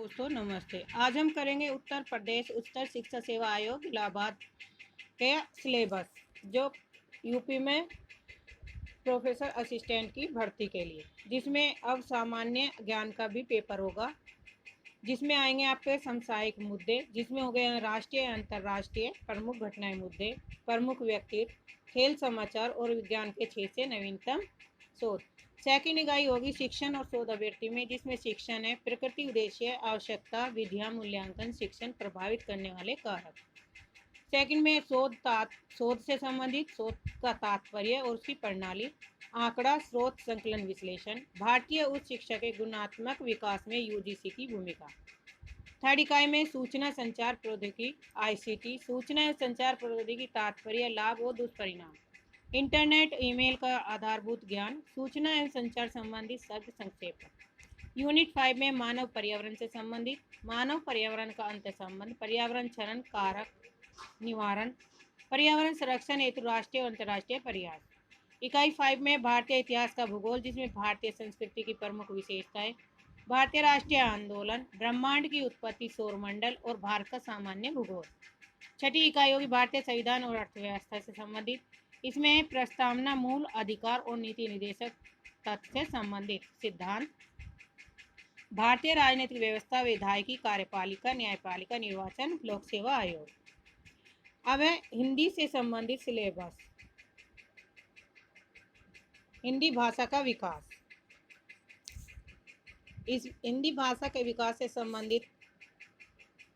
दोस्तों नमस्ते। आज हम करेंगे उत्तर प्रदेश उच्चतर शिक्षा सेवा आयोग इलाहाबाद के सिलेबस, जो यूपी में प्रोफेसर असिस्टेंट की भर्ती के लिए, जिसमें अब सामान्य ज्ञान का भी पेपर होगा, जिसमें आएंगे आपके समसामयिक मुद्दे, जिसमें हो गए राष्ट्रीय अंतर्राष्ट्रीय प्रमुख घटनाएं मुद्दे, प्रमुख व्यक्तित्व, खेल समाचार और विज्ञान के क्षेत्र से नवीनतम शोध। सेकंड इकाई होगी शिक्षण और शोध अभ्यर्थी में, जिसमें शिक्षण है प्रकृति, उद्देश्य, आवश्यकता, विधियां, मूल्यांकन, शिक्षण प्रभावित करने वाले कारक। सेकंड में शोध से संबंधित, शोध का तात्पर्य और उसकी प्रणाली, आंकड़ा, स्रोत, संकलन, विश्लेषण, भारतीय उच्च शिक्षा के गुणात्मक विकास में यूजीसी की भूमिका। थर्ड इकाई में सूचना संचार प्रौद्योगिकी आईसीटी, सूचना एवं संचार प्रौद्योगिकी तात्पर्य, लाभ और दुष्परिणाम, इंटरनेट, ईमेल का आधारभूत ज्ञान, सूचना एवं संचार संबंधित शब्द संक्षेप। यूनिट 5 में मानव पर्यावरण से संबंधित, मानव पर्यावरण का अंतर संबंध, पर्यावरण क्षरण कारक निवारण, पर्यावरण संरक्षण हेतु राष्ट्रीय और अंतर्राष्ट्रीय प्रयास। इकाई 5 में भारतीय इतिहास का भूगोल, जिसमें भारतीय संस्कृति की प्रमुख विशेषताएं, भारतीय राष्ट्रीय आंदोलन, ब्रह्मांड की उत्पत्ति, सौरमंडल और भारत का सामान्य भूगोल। छठी इकाई होगी भारतीय संविधान और अर्थव्यवस्था से संबंधित, इसमें प्रस्तावना, मूल अधिकार और नीति निर्देशक तथ्य से संबंधित सिद्धांत, भारतीय राजनीतिक व्यवस्था, विधायिकी, कार्यपालिका, न्यायपालिका, निर्वाचन, लोक सेवा आयोग। अब है हिंदी से संबंधित सिलेबस। हिंदी भाषा का विकास। इस हिंदी भाषा के विकास से संबंधित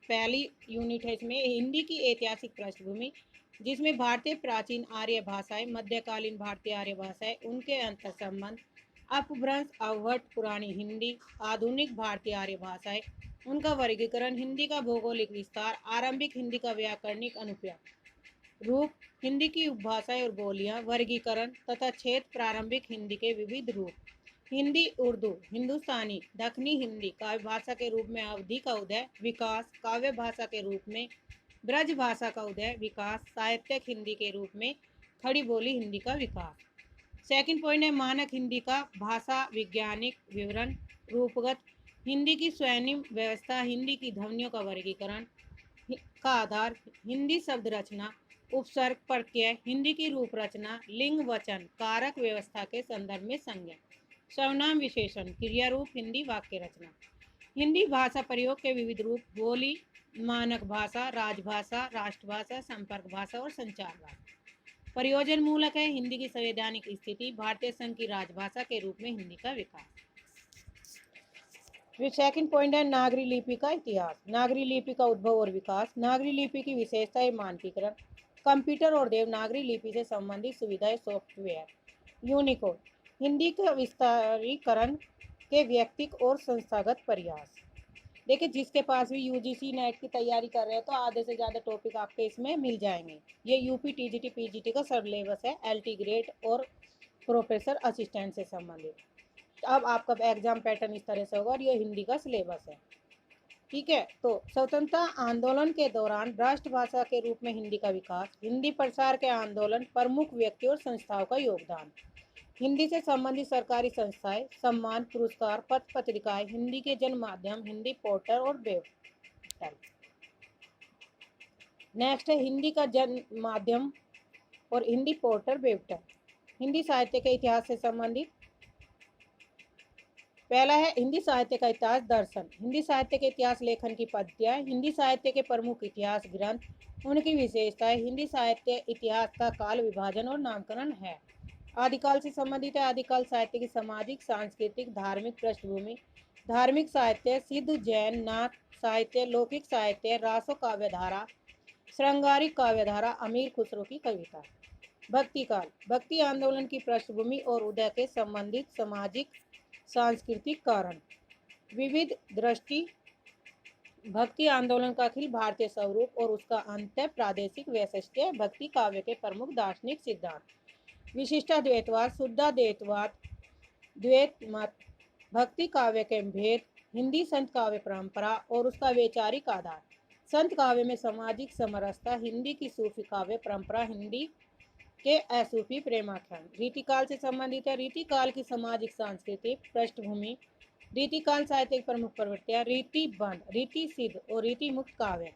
पहली यूनिट है इसमें हिंदी की ऐतिहासिक पृष्ठभूमि, जिसमें भारतीय प्राचीन आर्य भाषाएं, मध्यकालीन भारतीय आर्य भाषाएं, उनके अंतर संबंध, अपभ्रंश, अवहट, पुरानी हिंदी, आधुनिक भारतीय आर्य भाषाएं, उनका वर्गीकरण, हिंदी का भौगोलिक विस्तार, आरंभिक हिंदी का व्याकरणिक अनुप्रयोग रूप, हिंदी की उपभाषाएं और बोलियां, वर्गीकरण तथा क्षेत्र, प्रारंभिक हिंदी के विविध रूप, हिंदी, उर्दू, हिंदुस्तानी, दक्षिणी हिंदी काव्य भाषा के रूप में अवधि का उदय, विकास, काव्य भाषा के रूप में ब्रज भाषा का उदय, विकास, साहित्यिक हिंदी के रूप में खड़ी बोली हिंदी का विकास। सेकंड पॉइंट है मानक हिंदी का भाषा वैज्ञानिक विवरण, रूपगत, हिंदी की स्वर्णिम व्यवस्था, हिंदी की ध्वनियों का वर्गीकरण का आधार, हिंदी शब्द रचना, उपसर्ग, प्रत्यय, हिंदी की रूप रचना, लिंग, वचन, कारक व्यवस्था के संदर्भ में संज्ञा, सर्वनाम, विशेषण, क्रिया रूप, हिंदी वाक्य रचना, हिंदी भाषा प्रयोग के विविध रूप, बोली, मानक भाषा, राजभाषा, राष्ट्रभाषा, संपर्क भाषा और संचार भाषा। प्रयोजन मूलक है हिंदी की संवैधानिक स्थिति, भारतीय संघ की राजभाषा के रूप में हिंदी का विकास। सेकंड पॉइंट है नागरी लिपि का इतिहास, नागरी लिपि का उद्भव और विकास, नागरी लिपि की विशेषताएं, मानकीकरण, कंप्यूटर और देवनागरी लिपि से संबंधित सुविधाएं, सॉफ्टवेयर, यूनिकोड, हिंदी का विस्तारीकरण के व्यक्तिगत और संस्थागत प्रयास। देखिए, जिसके पास भी यूजीसी नेट की तैयारी कर रहे हैं तो आधे से ज़्यादा टॉपिक आपके इसमें मिल जाएंगे। ये यूपी टीजीटी पीजीटी का सिलेबस है, एलटी ग्रेड और प्रोफेसर असिस्टेंट से संबंधित। अब आपका एग्जाम पैटर्न इस तरह से होगा और ये हिंदी का सिलेबस है, ठीक है। तो स्वतंत्रता आंदोलन के दौरान राष्ट्रभाषा के रूप में हिंदी का विकास, हिंदी प्रसार के आंदोलन, प्रमुख व्यक्ति और संस्थाओं का योगदान, हिंदी से संबंधित सरकारी संस्थाएं, सम्मान, पुरस्कार, पत्र पत्रिकाएं, हिंदी के जन माध्यम, हिंदी पोर्टल और वेबसाइट। नेक्स्ट है हिंदी का जन माध्यम और हिंदी पोर्टल, वेबसाइट। हिंदी साहित्य के इतिहास से संबंधित पहला है हिंदी साहित्य का इतिहास दर्शन, हिंदी साहित्य के इतिहास लेखन की पद्धतियाँ, हिंदी साहित्य के प्रमुख इतिहास ग्रंथ, उनकी विशेषताएं, हिंदी साहित्य इतिहास का काल विभाजन और नामकरण है। आदिकाल से संबंधित है आदिकाल साहित्य की सामाजिक, सांस्कृतिक, धार्मिक पृष्ठभूमि, धार्मिक साहित्य, सिद्ध, जैन, नाथ साहित्य, लौकिक साहित्य, रासो काव्यधारा, श्रृंगारिक काव्यधारा, अमीर खुसरो की कविता। भक्ति काल, भक्ति आंदोलन की पृष्ठभूमि और उदय के संबंधित सामाजिक सांस्कृतिक कारण, विविध दृष्टि, भक्ति आंदोलन का अखिल भारतीय स्वरूप और उसका अंत प्रादेशिक वैशिष्ट्य, भक्ति काव्य के प्रमुख दार्शनिक सिद्धांत, विशिष्टाद्वैतवाद, शुद्धाद्वैतवाद, द्वैत मत, भक्ति काव्य के भेद, हिंदी संत काव्य परंपरा और उसका वैचारिक आधार, संत काव्य में सामाजिक समरसता, हिंदी की सूफी काव्य परंपरा, हिंदी के असूफी प्रेमाख्यान। रीतिकाल से संबंधित है रीतिकाल की सामाजिक सांस्कृतिक पृष्ठभूमि, रीतिकाल साहित्य की प्रमुख प्रवृत्तियां रीतिबद्ध, रीति सिद्ध और रीति मुक्त काव्य।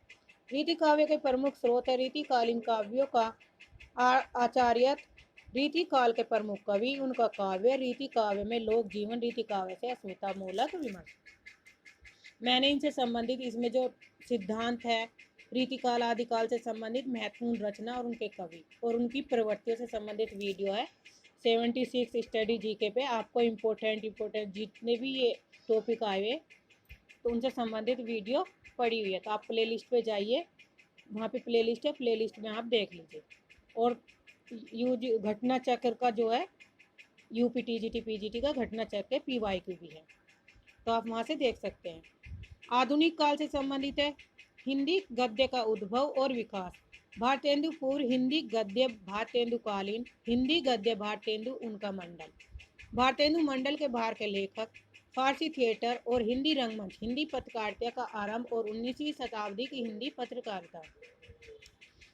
रीति काव्य के प्रमुख स्रोत है रीतिकालीन काव्यों का आचार्य, रीति काल के प्रमुख कवि, उनका काव्य, रीति काव्य में लोक जीवन, रीति काव्य से अस्मिता मूलक विमर्श। मैंने इनसे संबंधित इसमें जो सिद्धांत है रीतिकाल आदिकाल से संबंधित महत्वपूर्ण रचना और उनके कवि और उनकी प्रवृत्तियों से संबंधित वीडियो है 76 स्टडी जीके पे। आपको इम्पोर्टेंट जितने भी ये टॉपिक आए तो उनसे संबंधित वीडियो पड़ी हुई है, तो आप प्ले लिस्ट पर जाइए, वहाँ पे प्ले लिस्ट है, प्ले लिस्ट में आप देख लीजिए। और यूज घटना चक्र का जो है यूपी टीजीटी पीजीटी का घटना चक्र है, पीवाईक्यू भी है, तो आप वहाँ से देख सकते हैं। आधुनिक काल से संबंधित है हिंदी गद्य का उद्भव और विकास, भारतेंदु पूर्व हिंदी गद्य भारतेंदुकालीन, हिंदी गद्य भारतेंदु उनका मंडल, भारतेंदु मंडल के बाहर के लेखक, फारसी थिएटर और हिंदी रंगमंच, हिंदी पत्रकारिता का आरंभ और 19वीं शताब्दी की हिंदी पत्रकारिता।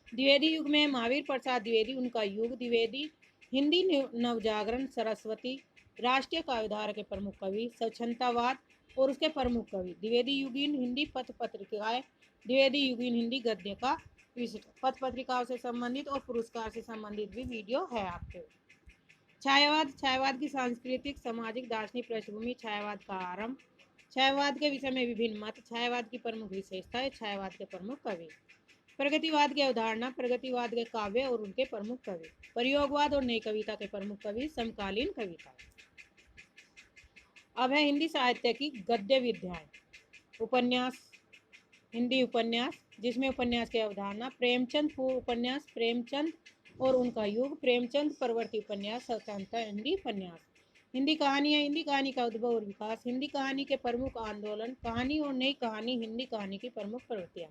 द्विवेदी युग में महावीर प्रसाद द्विवेदी उनका युग, द्विवेदी हिंदी नवजागरण, सरस्वती राष्ट्रीय काव्यधारा के प्रमुख कवि, स्वच्छंदतावाद और उसके प्रमुख कवि, द्विवेदी युगीन हिंदी पत्र पत्रिकाएं, द्विवेदी युगीन हिंदी गद्य का विशिष्ट, पत्र पत्रिकाओं से संबंधित और पुरस्कार से संबंधित भी वीडियो है आपके। छायावाद, छायावाद की सांस्कृतिक सामाजिक दार्शनिक पृष्ठभूमि, छायावाद का आरंभ, छायावाद के विषय में विभिन्न मत, छायावाद की प्रमुख विशेषताएं, छायावाद के प्रमुख कवि, प्रगतिवाद की अवधारणा, प्रगतिवाद के काव्य और उनके प्रमुख कवि, प्रयोगवाद और नई कविता के प्रमुख कवि, समकालीन कविता। अब है हिंदी साहित्य की गद्य विधाएं। उपन्यास, हिंदी उपन्यास, जिसमें उपन्यास की अवधारणा, प्रेमचंद पूर्व उपन्यास, प्रेमचंद और उनका युग, प्रेमचंद परवर्ती उपन्यास, स्वतंत्रता हिंदी उपन्यास। हिंदी कहानियाँ, हिंदी कहानी का उद्भव और विकास, हिंदी कहानी के प्रमुख आंदोलन, कहानी और नई कहानी, हिंदी कहानी की प्रमुख प्रवृत्तियाँ।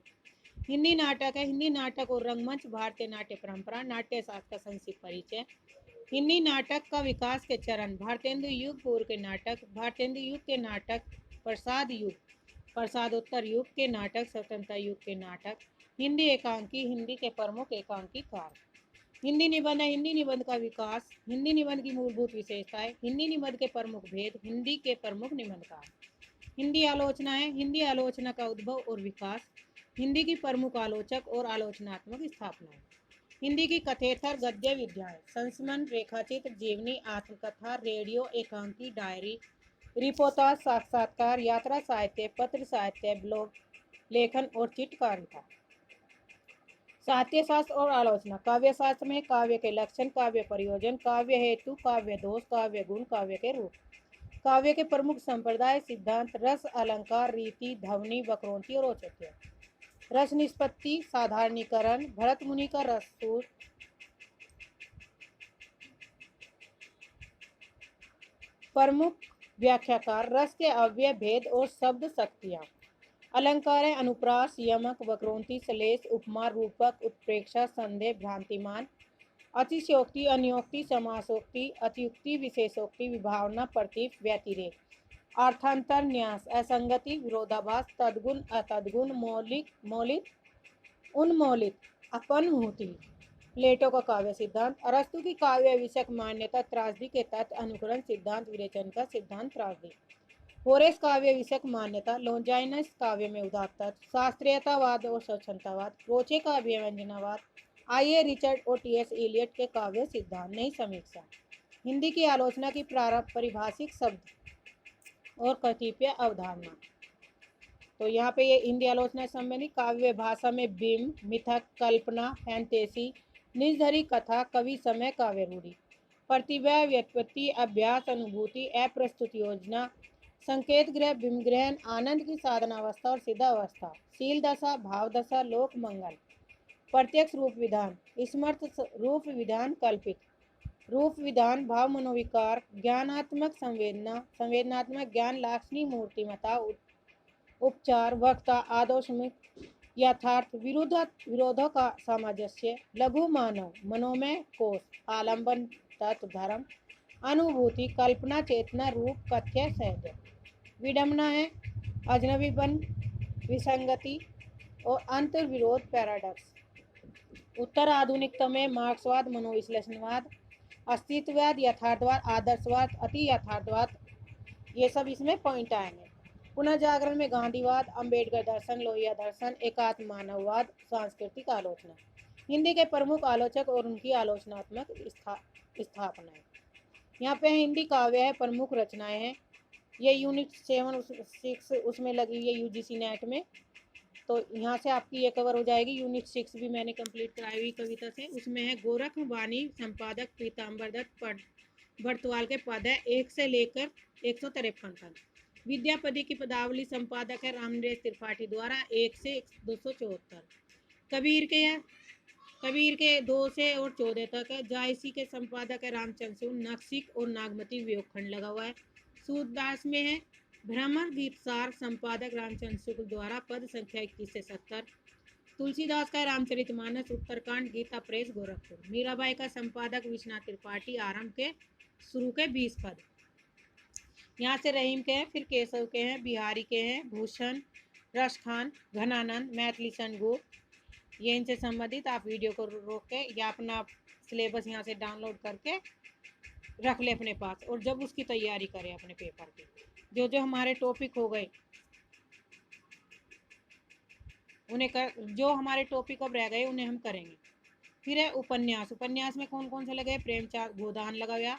हिंदी नाटक है, हिंदी नाटक और रंगमंच, भारतीय नाट्य परंपरा, नाट्य शास्त्र का संक्षिप्त परिचय, हिंदी नाटक का विकास के चरण, भारतेंदु युग पूर्व के नाटक, भारतेंदु युग के नाटक, प्रसाद युग, प्रसादोत्तर युग के नाटक, स्वतंत्रता युग के नाटक, हिंदी एकांकी, हिंदी के प्रमुख एकांकीकार। हिंदी निबंध है, हिंदी निबंध का विकास, हिंदी निबंध की मूलभूत विशेषताएं, हिंदी निबंध के प्रमुख भेद, हिंदी के प्रमुख निबंधकार। हिंदी आलोचना है, हिंदी आलोचना का उद्भव और विकास, हिंदी की प्रमुख आलोचक और आलोचनात्मक स्थापना। हिंदी की कथेतर गद्य विधाएं, संस्मरण, रेखाचित्र, जीवनी, आत्मकथा, रेडियो, एकांकी, डायरी, रिपोर्टाज, साक्षात्कार, यात्रा साहित्य, पत्र साहित्य, ब्लॉग लेखन और चित्रकारिता। साहित्य शास्त्र और आलोचना, काव्य शास्त्र में काव्य के लक्षण, काव्य प्रयोजन, काव्य हेतु, काव्य दोष, काव्य गुण, काव्य के रूप, काव्य के प्रमुख संप्रदाय, सिद्धांत, रस, अलंकार, रीति, ध्वनि, वक्रोक्ति और औचित्य, रस निष्पत्ति, साधारणीकरण, भरत मुनि का रस सूत्र, प्रमुख व्याख्याकार, रस के अव्यय भेद और शब्द शक्तियाँ। अलंकार है, अनुप्रास, यमक, वक्रोक्ति, श्लेष, उपमा, रूपक, उत्प्रेक्षा, संदेह, भ्रांतिमान, अतिशयोक्ति, अनियोक्ति, समासोक्ति, अतियुक्ति, विशेषोक्ति, विभावना, प्रतीक, व्यतिरेक, अर्थांतर, न्यास, असंगति, विरोधाभास, तद्गुण, अतद्गुण, मौलिक, मौलिक, उन्मौलिक, अपनहुति। प्लेटो का काव्य सिद्धांत, अरस्तु की काव्य विषयक मान्यता, त्रासदी के तथ्य, अनुकरण सिद्धांत, विरेचन का सिद्धांत, त्रासदी। होरेस काव्य विषयक मान्यता, लॉन्जाइनस काव्य में उदात्त, शास्त्रीयतावाद और स्वच्छंदतावाद, रोचे का व्यंजनावाद, आइए रिचर्ड और टी.एस. इलियट के काव्य सिद्धांत। नई समीक्षा, हिंदी की आलोचना की परिभाषिक शब्द और कतिपय अवधारणा। तो यहाँ पे ये हिंदी आलोचना संबंधी काव्य भाषा में बिंब, मिथक, कल्पना, फैंटेसी, निजधरी कथा, कवि समय, काव्य रूढ़ी, प्रतिभा, व्युत्पत्ति, अभ्यास, अनुभूति, अप्रस्तुत योजना, संकेत ग्रह, बिंब ग्रहण, आनंद की साधनावस्था और सिद्धावस्था, शील दशा, भाव दशा, लोक मंगल, प्रत्यक्ष रूप विधान, स्मर्त रूप विधान, कल्पित रूप विधान, भाव मनोविकार, ज्ञानात्मक संवेदना, संवेदनात्मक ज्ञान, लाक्षणी मूर्तिमता, उपचार, वक्ता, आदर्शमिक, यथार्थ, विरोधों का सामंजस्य, लघु मानव, मनोमय कोश, आलंबन, तत्व, धर्म, अनुभूति, कल्पना, चेतना, रूप, कथ्य, सहज, विडम्बना है, अजनबीपन, विसंगति और अंतर्विरोध, पैराडॉक्स। उत्तर आधुनिकता में मार्क्सवाद, मनोविश्लेषणवाद, अस्तित्ववाद, यथार्थवाद, आदर्शवाद, अति यथार्थवाद, ये सब इसमें पॉइंट आएंगे। पुनः जागरण में गांधीवाद, अंबेडकर दर्शन, लोहिया दर्शन, एकात्म मानववाद, सांस्कृतिक आलोचना। हिंदी के प्रमुख आलोचक और उनकी आलोचनात्मक स्थापनाएं। यहाँ पे हिंदी काव्य है, प्रमुख रचनाएं हैं। ये यूनिट 7-6 उसमें लगी हुई है यूजीसी नेट में, तो यहाँ से आपकी ये कवर हो जाएगी। यूनिट 6 भी मैंने कंप्लीट कराई हुई कविता से। उसमें है गोरख वाणी, संपादक पीताम्बर दत्त बर्तवाल के पद है 1 से लेकर 153 तक। विद्यापति की पदावली संपादक है रामदेव त्रिपाठी द्वारा 1 से 274। कबीर के 2 से और 14 तक है। जायसी के संपादक है रामचंद्र सिंह, नक्सिक और नागमती वियोग खंड लगा हुआ है। सूरदास में है भ्रमर गीतसार, संपादक रामचंद्र शुक्ल द्वारा, पद संख्या 21 से 70। तुलसीदास का रामचरितमानस, उत्तरकांड, गीता प्रेस गोरखपुर। मीराबाई का संपादक विश्वनाथ त्रिपाठी, आरंभ के शुरू के 20 पद। यहाँ से रहीम के हैं, फिर केशव के हैं, बिहारी के हैं, भूषण, रस खान, घनानंद, मैथिली संगो। ये इनसे संबंधित आप वीडियो को रोक के या अपना सिलेबस यहाँ से डाउनलोड करके रख ले अपने पास, और जब उसकी तैयारी करें अपने पेपर की, जो जो हमारे टॉपिक हो गए उन्हें जो हमारे टॉपिक अब रह गए उन्हें हम करेंगे। फिर है उपन्यास। उपन्यास में कौन कौन से लगे? प्रेमचंद गोदान लगा हुआ,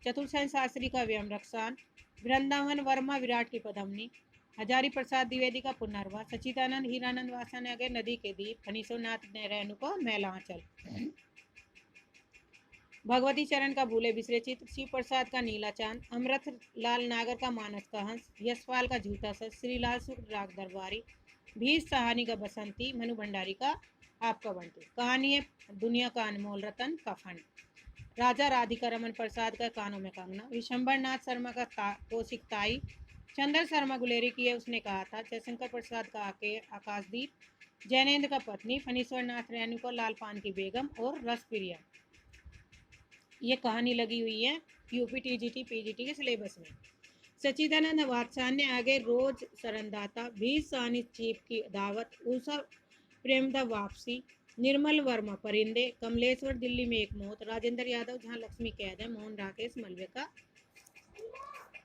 चतुर्सेन शास्त्री का व्यम रक्षान, वृंदावन वर्मा विराट की पदमनी, हजारी प्रसाद द्विवेदी का पुनर्वा, सचिदानंद हीरानंद वासा ने आगे नदी के दीप, फणीश्वरनाथ ने रेणु को मैलांचल, भगवती चरण का भूले बिसरे चित्र, शिव प्रसाद का नीला चांद, अमृत लाल नागर का मानस का हंस, यशपाल का झूठा सच, श्रीलाल शुक्ल राग दरबारी, भीष सहानी का बसंती, मनु भंडारी का आपका बंटी। कहानी है दुनिया का अनमोल रतन का फंड, राजा राधिका रमन प्रसाद का कानों में कंगना, विशंबर नाथ शर्मा का कौशिक ताई, चंद्र शर्मा गुलेरी की है उसने कहा था, जयशंकर प्रसाद का आकाशदीप, जैनेन्द्र का पत्नी, फणीश्वर नाथ रेणु को लाल पान की बेगम और रसप्रिया। ये कहानी लगी हुई है यूपी टीजीटी पीजीटी के सिलेबस में। सचिदानंद वात्सायन ने आगे रोज शरणदाता, भीष सहानी चीफ की दावत, उषा प्रेमदा वापसी, निर्मल वर्मा परिंदे, कमलेश्वर दिल्ली में एक मौत, राजेंद्र यादव जहां लक्ष्मी कैद है, मोहन राकेश मलबे का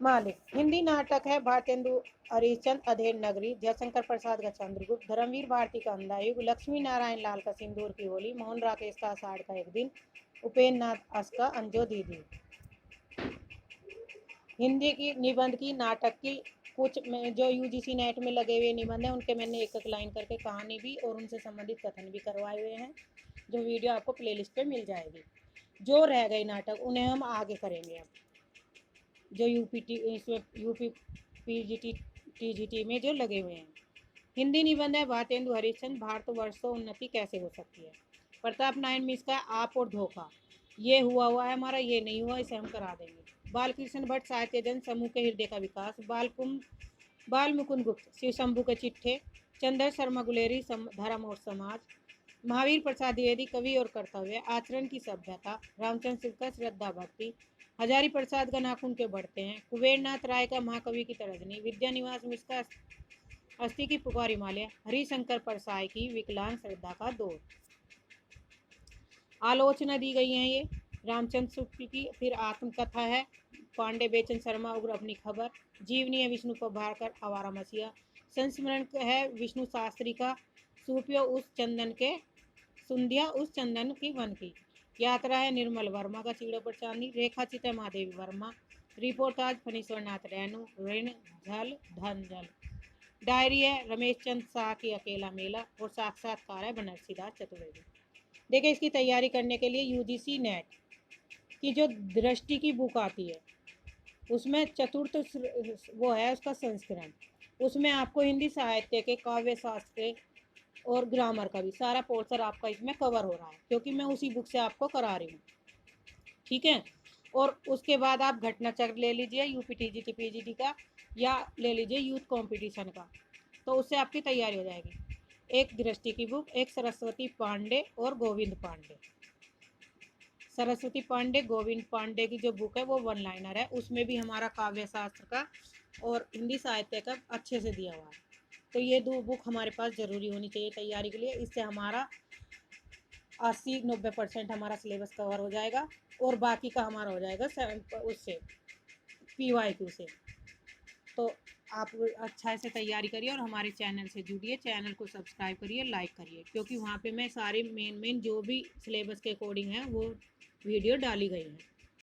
मालिक। हिंदी नाटक है भारतेंदु हरिश्चंद्र अधेड़ नगरी, जयशंकर प्रसाद का चंद्रगुप्त, धर्मवीर भारती का अंधा युग, लक्ष्मी नारायण लाल का सिंदूर की होली, मोहन राकेश का आषाढ़ का एक दिन, उपेन्द्र नाथ अस का अंजो दीदी। हिंदी की निबंध की, नाटक की कुछ में जो यूजीसी नेट में लगे हुए निबंध हैं उनके मैंने एक एक लाइन करके कहानी भी और उनसे संबंधित कथन भी करवाए हुए हैं, जो वीडियो आपको प्लेलिस्ट पे मिल जाएगी। जो रह गए नाटक उन्हें हम आगे करेंगे। अब जो यूपी पीजीटी टीजीटी में जो लगे हुए हैं। हिंदी निबंध है भारतेंदु हरिश्चंद्र, भारतवर्षों उन्नति कैसे हो सकती है, प्रताप नारायण मिश्र का आप और धोखा, ये हुआ है हमारा, ये नहीं हुआ, इसे हम करा देंगे। बालकृष्ण भट्ट साहित्य जन समूह के हृदय का विकास, बाल मुकुंद गुप्त शिव शंभू के चिट्ठे, चंद्र शर्मा गुलेरी धर्म और समाज, महावीर प्रसाद द्विवेदी कवि और कर्तव्य, आचरण की सभ्यता, रामचंद्र सिंह का श्रद्धा भक्ति, हजारी प्रसाद का नाखून के बढ़ते हैं, कुबेरनाथ राय का महाकवि की तरजनी, विद्यानिवास मिश्र का अस्थि की पुकार हिमालय, हरिशंकर परसाई की विकलांग श्रद्धा का दौर। आलोचना दी गई है ये रामचंद्र शुक्ल की। फिर आत्मकथा है पांडे बेचन शर्मा उग्र अपनी खबर, जीवनी है विष्णु प्रभाकर आवारा मसीहा, संस्मरण है विष्णु शास्त्री का सूपियो उस चंदन के सुंधिया उस चंदन की वन की, यात्रा है निर्मल वर्मा का चीड़ों पर चांदी, रेखा चित है महादेवी वर्मा, रिपोर्टाज फणीश्वर नाथ रेणु, ऋण झल धन जल, डायरी है रमेश चंद शाह की अकेला मेला, और साक्षात्कार है बनरसीदास चतुर्वेदी। देखिए इसकी तैयारी करने के लिए यूजीसी नेट की जो दृष्टि की बुक आती है उसमें चतुर्थ वो है उसका संस्करण, उसमें आपको हिंदी साहित्य के काव्य शास्त्र और ग्रामर का भी सारा पोर्शन आपका इसमें कवर हो रहा है, क्योंकि मैं उसी बुक से आपको करा रही हूँ। ठीक है, और उसके बाद आप घटना चक्र ले लीजिए यूपी टीजीटी पीजीटी का, या ले लीजिए यूथ कंपटीशन का, तो उससे आपकी तैयारी हो जाएगी। एक दृष्टि की बुक, एक सरस्वती पांडे और गोविंद पांडे, सरस्वती पांडे गोविंद पांडे की जो बुक है वो 1 लाइनर है, उसमें भी हमारा काव्य शास्त्र का और हिंदी साहित्य का अच्छे से दिया हुआ है। तो ये 2 बुक हमारे पास ज़रूरी होनी चाहिए तैयारी के लिए, इससे हमारा 80-90% हमारा सिलेबस कवर हो जाएगा, और बाकी का हमारा हो जाएगा उससे PYQ से। तो आप अच्छा से तैयारी करिए और हमारे चैनल से जुड़िए, चैनल को सब्सक्राइब करिए, लाइक करिए, क्योंकि वहाँ पे मैं सारे मेन जो भी सिलेबस के अकॉर्डिंग है वो वीडियो डाली गई है।